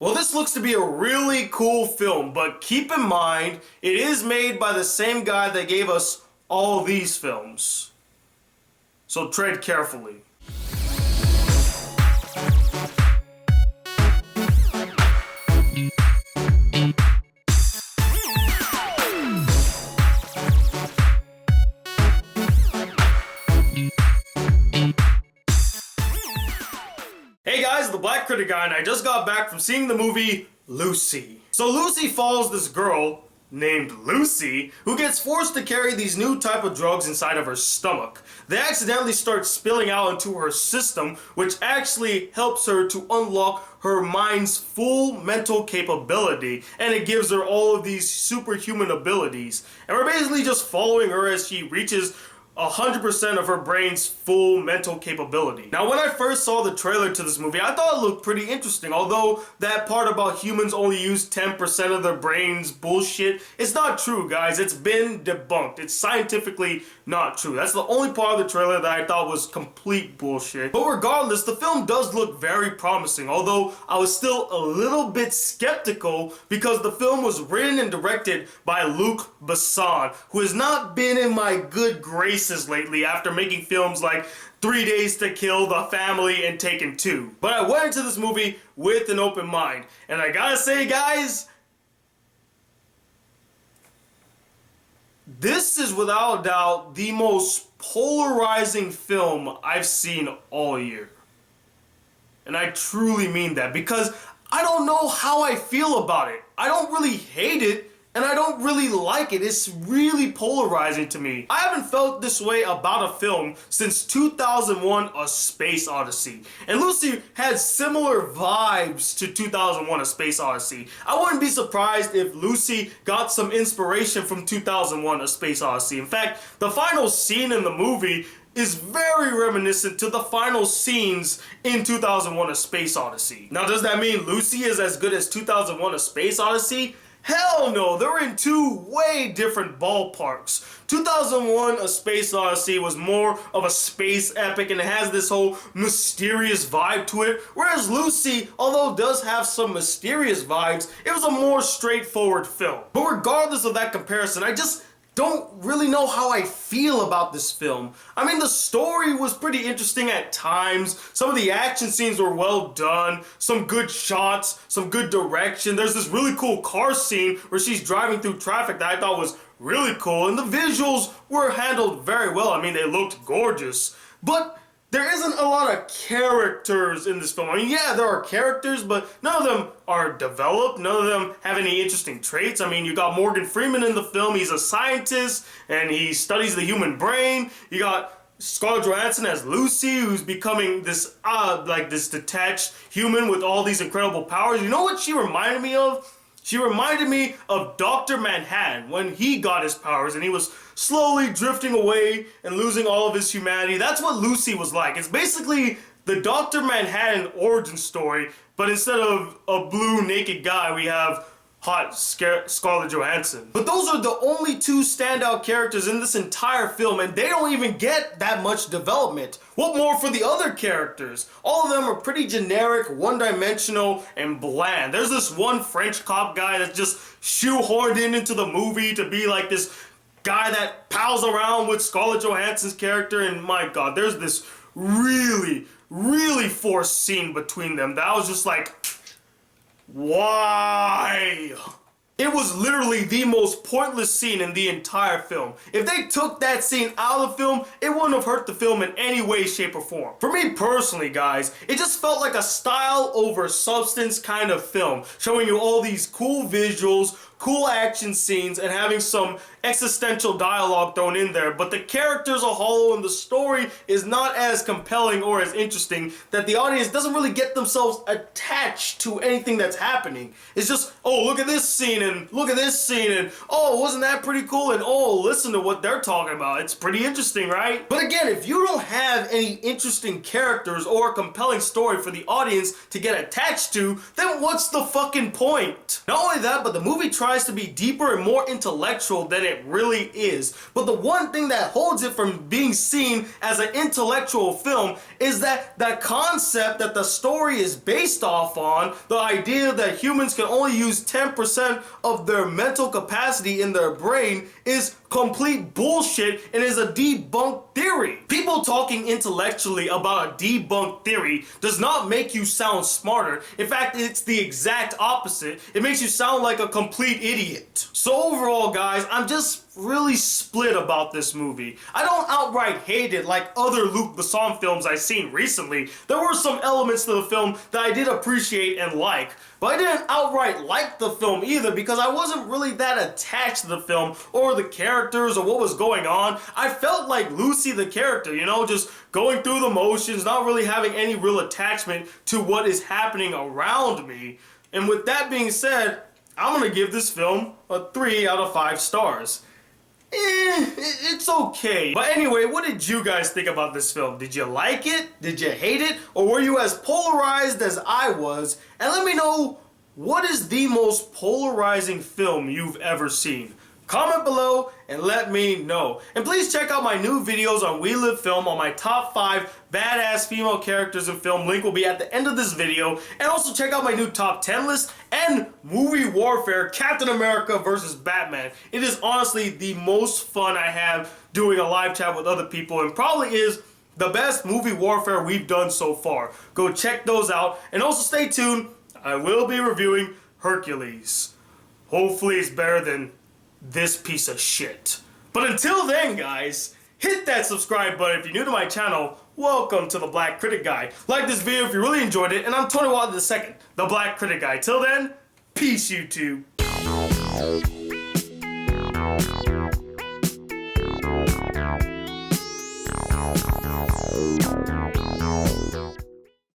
Well, this looks to be a really cool film, but keep in mind, it is made by the same guy that gave us all these films. So tread carefully. Hey guys, the Black Critic Guy, and I just got back from seeing the movie Lucy. So Lucy follows this girl named Lucy who gets forced to carry these new type of drugs inside of her stomach. They accidentally start spilling out into her system, which actually helps her to unlock her mind's full mental capability, and it gives her all of these superhuman abilities. And we're basically just following her as she reaches 100% of her brain's full mental capability. Now, when I first saw the trailer to this movie, I thought it looked pretty interesting, although that part about humans only use 10% of their brains bullshit, it's not true, guys. It's been debunked. It's scientifically not true. That's the only part of the trailer that I thought was complete bullshit. But regardless, the film does look very promising, although I was still a little bit skeptical because the film was written and directed by Luc Besson, who has not been in my good graces lately after making films like 3 Days to Kill, The Family, and Taken 2. But I went into this movie with an open mind, and I gotta say, guys, this is without a doubt the most polarizing film I've seen all year. And I truly mean that, because I don't know how I feel about it. I don't really hate it, and I don't really like it. It's really polarizing to me. I haven't felt this way about a film since 2001: A Space Odyssey. And Lucy had similar vibes to 2001: A Space Odyssey. I wouldn't be surprised if Lucy got some inspiration from 2001: A Space Odyssey. In fact, the final scene in the movie is very reminiscent to the final scenes in 2001: A Space Odyssey. Now, does that mean Lucy is as good as 2001: A Space Odyssey? Hell no, they're in two way different ballparks. 2001: A Space Odyssey was more of a space epic and it has this whole mysterious vibe to it, whereas Lucy, although it does have some mysterious vibes, it was a more straightforward film. But regardless of that comparison, I just don't really know how I feel about this film. I mean, the story was pretty interesting at times. Some of the action scenes were well done, some good shots, some good direction. There's this really cool car scene where she's driving through traffic that I thought was really cool, and the visuals were handled very well. I mean, they looked gorgeous. But there isn't a lot of characters in this film. I mean, yeah, there are characters, but none of them are developed. None of them have any interesting traits. I mean, you got Morgan Freeman in the film. He's a scientist, and he studies the human brain. You got Scarlett Johansson as Lucy, who's becoming this, this detached human with all these incredible powers. You know what she reminded me of? She reminded me of Dr. Manhattan when he got his powers and he was slowly drifting away and losing all of his humanity. That's what Lucy was like. It's basically the Dr. Manhattan origin story, but instead of a blue naked guy, we have hot Scarlett Johansson. But those are the only two standout characters in this entire film, and they don't even get that much development. What more for the other characters? All of them are pretty generic, one-dimensional, and bland. There's this one French cop guy that's just shoehorned into the movie to be like this guy that pals around with Scarlett Johansson's character, and my god, there's this really forced scene between them that I was just like, why? It was literally the most pointless scene in the entire film. If they took that scene out of the film, it wouldn't have hurt the film in any way, shape, or form. For me personally, guys, it just felt like a style over substance kind of film, showing you all these cool visuals, cool action scenes, and having some existential dialogue thrown in there, but the characters are hollow and the story is not as compelling or as interesting that the audience doesn't really get themselves attached to anything that's happening. It's just, oh, look at this scene and look at this scene and oh, wasn't that pretty cool, and oh, listen to what they're talking about. It's pretty interesting, right? But again, if you don't have any interesting characters or a compelling story for the audience to get attached to, then what's the fucking point? Not only that, but the movie tries to be deeper and more intellectual than it it really is. But the one thing that holds it from being seen as an intellectual film is that the concept that the story is based off on, the idea that humans can only use 10% of their mental capacity in their brain, is complete bullshit and is a debunked theory. People talking intellectually about a debunked theory does not make you sound smarter. In fact, it's the exact opposite. It makes you sound like a complete idiot. So overall, guys, I'm just really split about this movie. I don't outright hate it like other Luc Besson films I've seen recently. There were some elements to the film that I did appreciate and like, but I didn't outright like the film either because I wasn't really that attached to the film or the characters or what was going on. I felt like Lucy the character, you know, just going through the motions, not really having any real attachment to what is happening around me. And with that being said, I'm gonna give this film a 3 out of 5 stars. It's okay. But anyway, what did you guys think about this film? Did you like it? Did you hate it? Or were you as polarized as I was? And let me know, what is the most polarizing film you've ever seen? Comment below and let me know. And please check out my new videos on We Live Film on my top 5 badass female characters in film. Link will be at the end of this video. And also check out my new top 10 list and movie warfare, Captain America versus Batman. It is honestly the most fun I have doing a live chat with other people and probably is the best movie warfare we've done so far. Go check those out. And also stay tuned. I will be reviewing Hercules. Hopefully it's better than this piece of shit. But until then, guys, hit that subscribe button if you're new to my channel. Welcome to the Black Critic Guy. Like this video if you really enjoyed it, and I'm Tony Watt II, the Black Critic Guy. Till then, peace, YouTube.